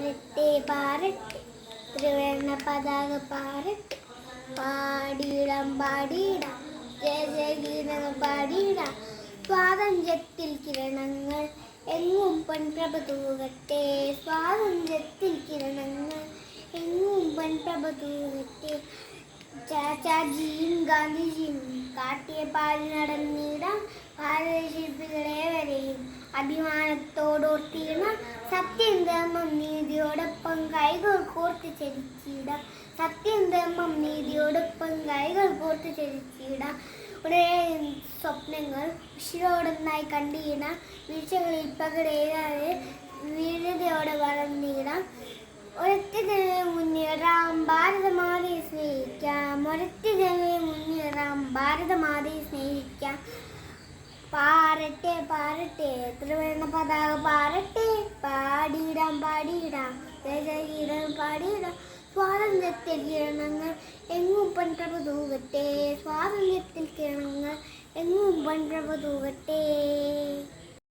പാരട്ടെ പാരട്ടെ ത്രിവർണ്ണ പതാക പാരട്ടെ പാടിയിടാം പാടിയിടാം ജയ ജയ ഗീതങ്ങൾ പാടിയിടാം സ്വാതന്ത്ര്യത്തിൽ കിരണങ്ങൾ എങ്ങും പൊൻപ്രഭ തൂകട്ടെ സ്വാതന്ത്ര്യത്തിൽ കിരണങ്ങൾ എങ്ങും പൊൻപ്രഭ തൂകട്ടെ ചാച്ചാജിയും ഗാന്ധിജിയും കാട്ടിയ പാടി നടന്നിടാം ഭാരതശില്പികളെ വരെയും അഭിമാനത്തോടോർത്തിയിടാം സത്യം ധർമ്മം നീതിയോടൊപ്പം കൈകൾ കോർത്ത് ചരിച്ചിടാം സത്യം ധർമ്മം നീതിയോടൊപ്പം കൈകൾ കോർത്ത് ചരിച്ചിടാം ഉടനെ സ്വപ്നങ്ങൾ ഉഷിരോടൊന്നായി കണ്ടിടാം വീഴ്ചകളിൽ പകരേറാതെ വീരതയോടെ വളർന്നിടാം ഒരൊറ്റ ജനതയെ മുന്നേറാം ഭാരതമാതയെ സ്നേഹിക്കാം ഒരൊറ്റ ജനതയെ മുന്നേറാം ഭാരതമാതയെ സ്നേഹിക്കാം പാരട്ടെ പാരട്ടെ ത്രിവർണ്ണ പതാക പാരട്ടെ പാടിയിടാം പാടിയിടാം ജയഗീതം പാടിയിടാം സ്വാതന്ത്ര്യത്തിൽ കിരണങ്ങൾ എങ്ങും പൊൻപ്രഭ തൂകട്ടെ സ്വാതന്ത്ര്യത്തിൽ കിരണങ്ങൾ എങ്ങും പൊൻപ്രഭ തൂകട്ടെ